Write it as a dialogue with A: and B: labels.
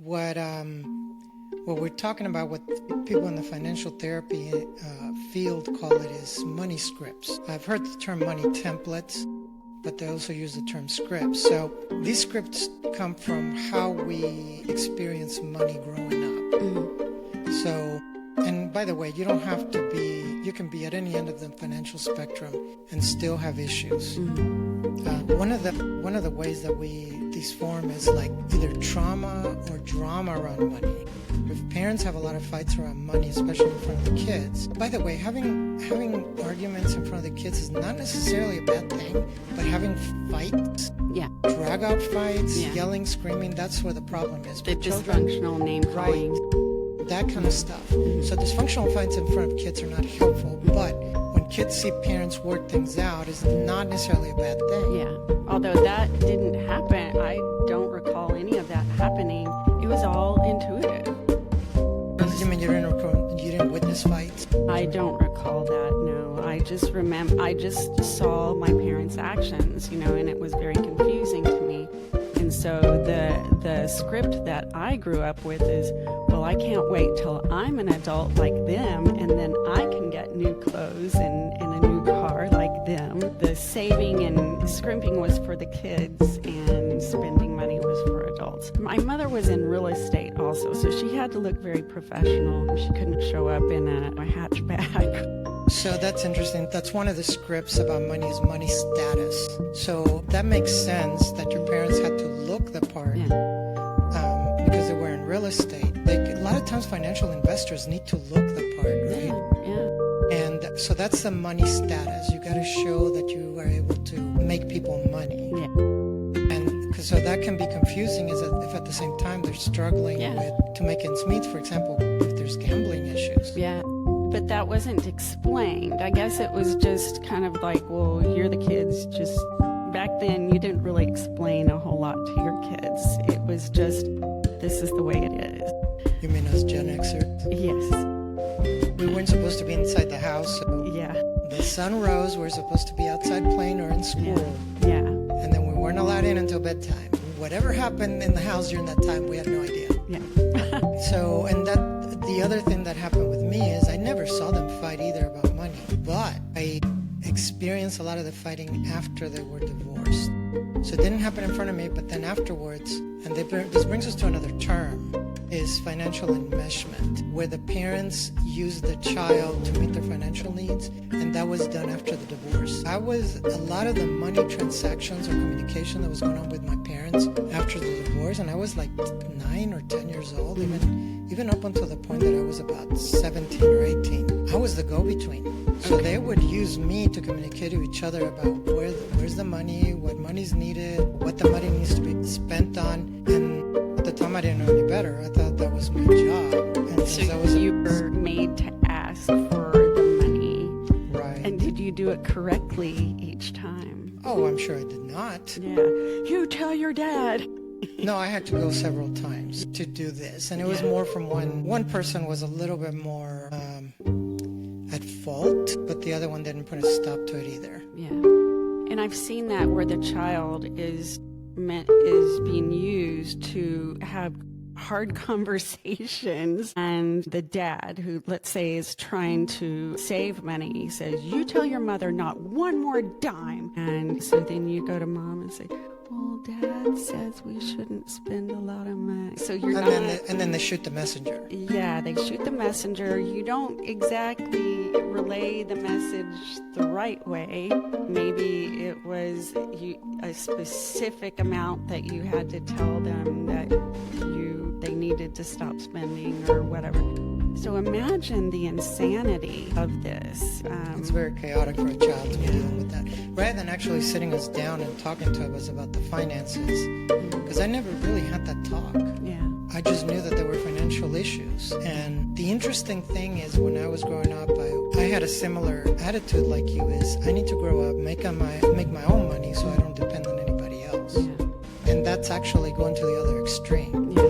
A: what we're talking about, what people in the financial therapy field call it, is money scripts. I've heard the term money templates, but they also use the term scripts. So these scripts come from how we experience money growing up. So, and by the way, you don't have to be, you can be at any end of the financial spectrum and still have issues. One of the ways that these form is like either trauma or drama around money. If parents have a lot of fights around money, especially in front of the kids. By the way, having arguments in front of the kids is not necessarily a bad thing, but having fights, drag out fights, yelling, screaming, that's where the problem is.
B: The dysfunctional name calling.
A: Right, that kind of stuff. So dysfunctional fights in front of kids are not helpful, but when kids see parents work things out, it's not necessarily a bad thing.
B: Yeah, although that didn't happen. I don't recall any of that happening. It was all intuitive.
A: You mean you didn't witness fights?
B: I don't recall that, no. I just saw my parents' actions, and it was very confusing to me. And so the script that I grew up with is, well, I can't wait till I'm an adult like them, and then I can get new clothes and a new car like them. The saving and scrimping was for the kids, and spending money was for adults. My mother was in real estate also, so she had to look very professional. She couldn't show up in a hatchback.
A: So that's interesting. That's one of the scripts about money, is money status. So that makes sense that your parents had to look the part because they were in real estate. A lot of times financial investors need to look the part, right?
B: Yeah.
A: And so that's the money status. You got to show that you are able to make people money.
B: Yeah.
A: And so that can be confusing if at the same time they're struggling to make ends meet, for example, if there's gambling issues.
B: Yeah. But that wasn't explained. I guess it was just kind of like, well, you're the kids. Just back then, you didn't really explain a whole lot to your kids. It was just, this is the way it is.
A: You mean us Gen Xers?
B: Yes.
A: We weren't supposed to be inside the house, so the sun rose, we're supposed to be outside playing or in school.
B: Yeah.
A: And then we weren't allowed in until bedtime. Whatever happened in the house during that time, we had no idea.
B: Yeah.
A: So, and the other thing that happened with me is I never saw them fight either about money, but I experienced a lot of the fighting after they were divorced. So it didn't happen in front of me, but then afterwards, and this brings us to another term, is financial enmeshment, where the parents use the child to meet their financial needs, and that was done after the divorce. A lot of the money transactions or communication that was going on with my parents after the divorce, and I was like 9 or 10 years old, even up until the point that I was about 17 or 18, I was the go-between. So they would use me to communicate to each other about where's the money, what money's needed, what the money needs to be spent on. And at the time I didn't know any better. I thought that was my job. And
B: so you were made to ask for the money.
A: Right.
B: And did you do it correctly each time?
A: Oh, I'm sure I did not.
B: Yeah. You tell your dad.
A: No, I had to go several times to do this. And it was more from one person was a little bit more at fault, but the other one didn't put a stop to it either.
B: Yeah. And I've seen that where the child is being used to have hard conversations, and the dad, who let's say is trying to save money, says, you tell your mother not one more dime. And so then you go to mom and say, well, dad says we shouldn't spend a lot of money. So you're
A: and then they shoot the messenger.
B: Yeah, they shoot the messenger. You don't exactly relay the message the right way. Maybe it was a specific amount that you had to tell them that they needed to stop spending or whatever. So imagine the insanity of this.
A: It's very chaotic for a child to be dealing with that. Rather than actually sitting us down and talking to us about the finances, because I never really had that talk.
B: Yeah.
A: I just knew that there were financial issues. And the interesting thing is, when I was growing up, I had a similar attitude like you, is I need to grow up, make my own money so I don't depend on anybody else.
B: Yeah.
A: And that's actually going to the other extreme.
B: Yeah.